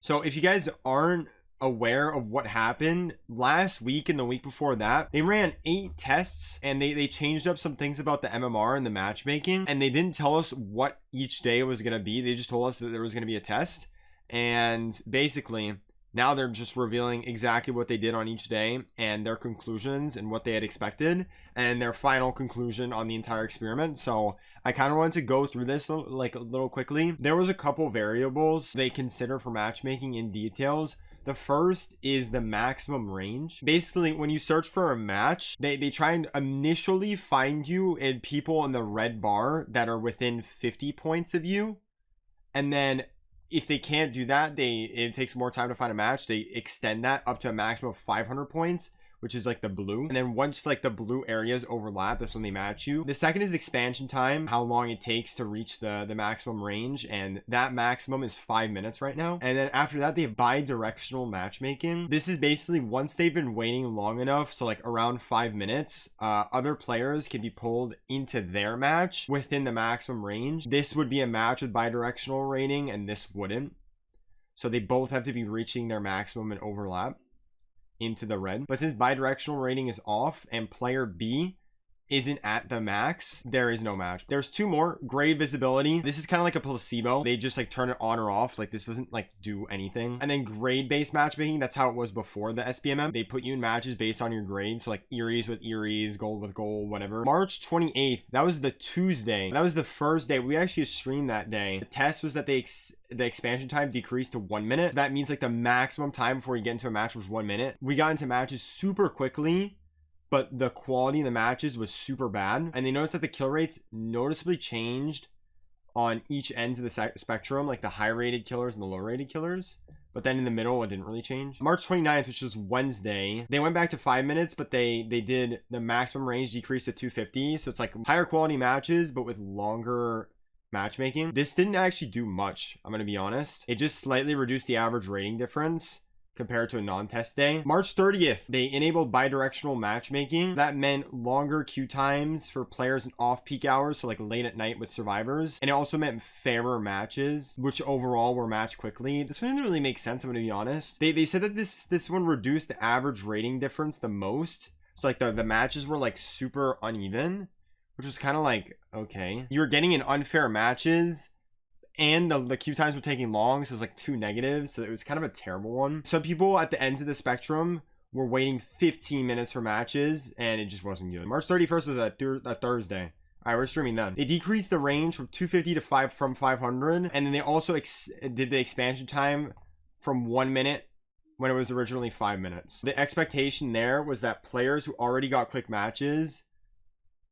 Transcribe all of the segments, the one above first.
So if you guys aren't aware of what happened last week and the week before that, they ran 8 tests and they changed up some things about the MMR and the matchmaking, and they didn't tell us what each day was going to be. They just told us that there was going to be a test, and basically now they're just revealing exactly what they did on each day and their conclusions and what they had expected and their final conclusion on the entire experiment. So I kind of wanted to go through this like a little quickly. There was a couple variables they consider for matchmaking in details. The first is the maximum range. Basically, when you search for a match, they try and initially find you in people in the red bar that are within 50 points of you. And then if they can't do that, it takes more time to find a match. They extend that up to a maximum of 500 points, which is like the blue. And then once like the blue areas overlap, that's when they match you. The second is expansion time, how long it takes to reach the maximum range. And that maximum is 5 minutes right now. And then after that, they have bi-directional matchmaking. This is basically once they've been waiting long enough, so like around 5 minutes, other players can be pulled into their match within the maximum range. This would be a match with bi-directional rating and this wouldn't. So they both have to be reaching their maximum and overlap into the red. But since bi-directional rating is off and player B isn't at the max, there is no match. There's 2 more. Grade visibility. This is kind of like a placebo. They just like turn it on or off. Like this doesn't like do anything. And then grade based matchmaking. That's how it was before the SBMM. They put you in matches based on your grade. So like Eries with Eries, gold with gold, whatever. March 28th. That was the Tuesday. That was the first day. We actually streamed that day. The test was that the expansion time decreased to 1 minute. That means like the maximum time before you get into a match was 1 minute. We got into matches super quickly, but the quality in the matches was super bad. And they noticed that the kill rates noticeably changed on each ends of the spectrum, like the high rated killers and the low rated killers. But then in the middle, it didn't really change. March 29th, which was Wednesday, they went back to 5 minutes, but they did the maximum range decrease to 250. So it's like higher quality matches, but with longer matchmaking. This didn't actually do much, I'm going to be honest. It just slightly reduced the average rating difference compared to a non-test day. March 30th, they enabled bi-directional matchmaking. That meant longer queue times for players in off-peak hours, so like late at night with survivors. And it also meant fairer matches, which overall were matched quickly. This one didn't really make sense, I'm gonna be honest. They said that this one reduced the average rating difference the most. So like the matches were like super uneven, which was kind of like, okay. You were getting in unfair matches, and the queue times were taking long, so it was like 2 negatives, so it was kind of a terrible one. Some people at the ends of the spectrum were waiting 15 minutes for matches, and it just wasn't good. March 31st was a Thursday. All right, we're streaming then. They decreased the range from 250 to 500, and then they also did the expansion time from 1 minute when it was originally 5 minutes. The expectation there was that players who already got quick matches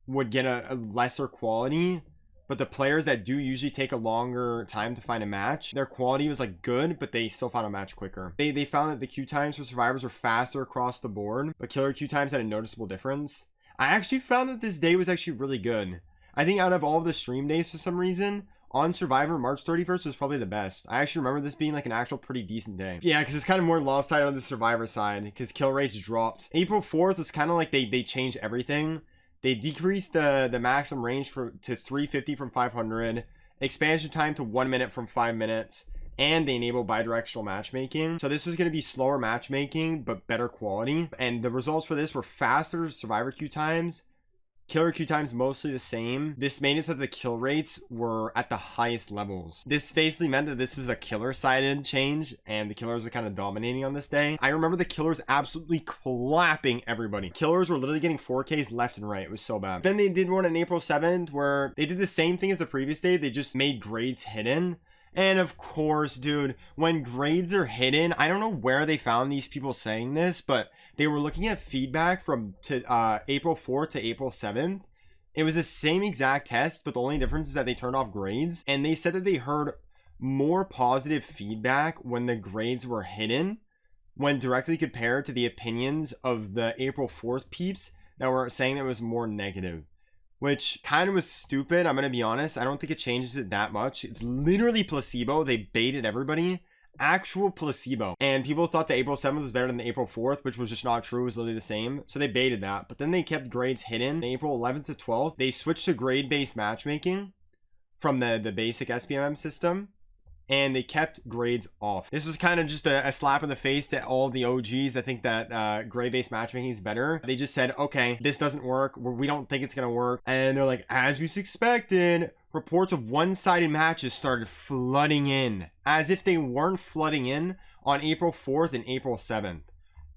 would get a lesser quality, but the players that do usually take a longer time to find a match, their quality was like good, but they still found a match quicker. They found that the queue times for survivors were faster across the board, but killer queue times had a noticeable difference. I actually found that this day was actually really good. I think out of all of the stream days, for some reason, on Survivor, March 31st was probably the best. I actually remember this being like an actual pretty decent day. Yeah, because it's kind of more lopsided on the Survivor side, because kill rates dropped. April 4th was kind of like they changed everything. They decreased the maximum range to 350 from 500, expansion time to 1 minute from 5 minutes, and they enabled bi-directional matchmaking. So this was going to be slower matchmaking, but better quality. And the results for this were faster survivor queue times, killer queue times mostly the same. This made it so that the kill rates were at the highest levels. This basically meant that this was a killer-sided change, and the killers were kind of dominating on this day. I remember the killers absolutely clapping everybody. Killers were literally getting 4Ks left and right. It was so bad. Then they did one on April 7th where they did the same thing as the previous day. They just made grades hidden. And of course, dude, when grades are hidden, I don't know where they found these people saying this, but they were looking at feedback from April 4th to April 7th. It was the same exact test, but the only difference is that they turned off grades. And they said that they heard more positive feedback when the grades were hidden, when directly compared to the opinions of the April 4th peeps that were saying that it was more negative. Which kind of was stupid, I'm going to be honest. I don't think it changes it that much. It's literally placebo. They baited everybody. Actual placebo. And people thought the April 7th was better than the April 4th, which was just not true. It was literally the same. So they baited that. But then they kept grades hidden. April 11th to 12th, they switched to grade-based matchmaking from the basic SBMM system. and they kept grades off. This was kind of just a slap in the face to all the OGs that think that grade-based matchmaking is better. They just said, okay, this doesn't work. We don't think it's going to work. And they're like, as we expected, reports of one-sided matches started flooding in, as if they weren't flooding in on April 4th and April 7th.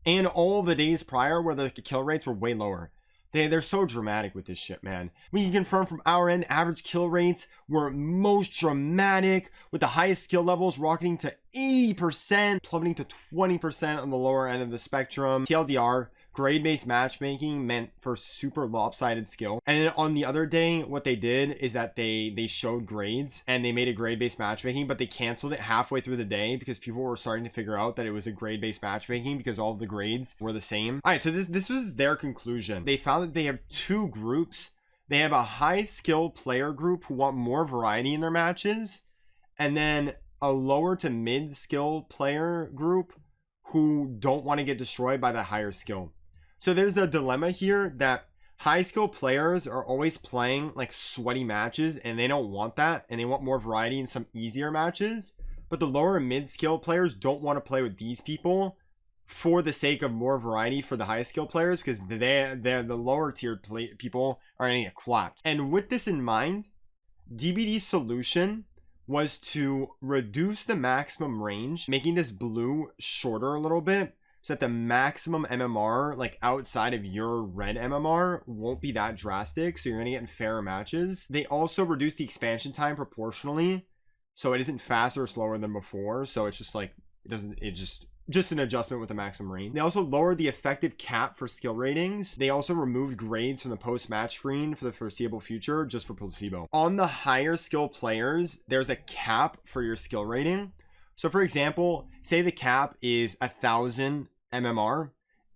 And all the days prior where the kill rates were way lower. They're so dramatic with this shit, man. We can confirm from our end, average kill rates were most dramatic, with the highest skill levels rocketing to 80%, plummeting to 20% on the lower end of the spectrum. TLDR, grade-based matchmaking meant for super lopsided skill. And then on the other day, what they did is that they showed grades and they made a grade-based matchmaking, but they canceled it halfway through the day because people were starting to figure out that it was a grade-based matchmaking because all of the grades were the same. All right, so this was their conclusion. They found that they have two groups. They have a high skill player group who want more variety in their matches, and then a lower to mid skill player group who don't want to get destroyed by the higher skill. So there's a dilemma here that high skill players are always playing like sweaty matches and they don't want that, and they want more variety in some easier matches. But the lower and mid skill players don't want to play with these people for the sake of more variety for the high skill players, because they're the lower tiered people are going to get clapped. And with this in mind, DBD's solution was to reduce the maximum range, making this blue shorter a little bit, so that the maximum MMR, like outside of your red MMR, won't be that drastic. So you're going to get in fairer matches. They also reduced the expansion time proportionally, so it isn't faster or slower than before. So it's just like, just an adjustment with the maximum range. They also lowered the effective cap for skill ratings. They also removed grades from the post-match screen for the foreseeable future, just for placebo. On the higher skill players, there's a cap for your skill rating. So for example, say the cap is 1,000 MMR.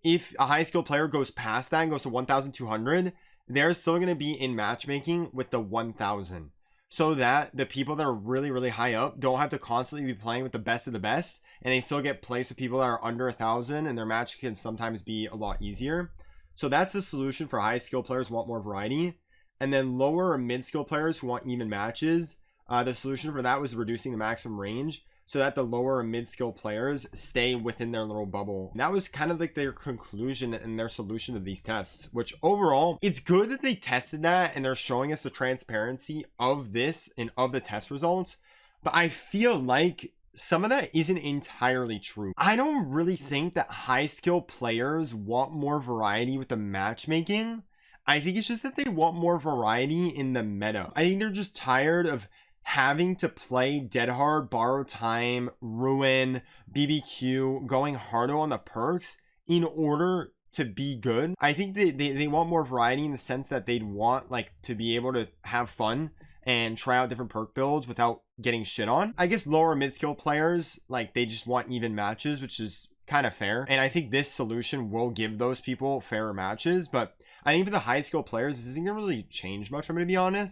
If a high skill player goes past that and goes to 1,200, they're still going to be in matchmaking with the 1,000. So that the people that are really, really high up don't have to constantly be playing with the best of the best, and they still get placed with people that are under 1,000, and their match can sometimes be a lot easier. So that's the solution for high skill players who want more variety. And then lower or mid skill players who want even matches, the solution for that was reducing the maximum range, so that the lower and mid skill players stay within their little bubble. And that was kind of like their conclusion and their solution of these tests, which overall, it's good that they tested that and they're showing us the transparency of this and of the test results. But I feel like some of that isn't entirely true. I don't really think that high skill players want more variety with the matchmaking. I think it's just that they want more variety in the meta. I think they're just tired of having to play dead hard, borrow time, ruin, BBQ, going harder on the perks in order to be good. I think they want more variety in the sense that they'd want like to be able to have fun and try out different perk builds without getting shit on. I guess lower mid skill players, like they just want even matches, which is kind of fair. And I think this solution will give those people fairer matches, but I think for the high skill players, this isn't gonna really change much, I'm gonna be honest.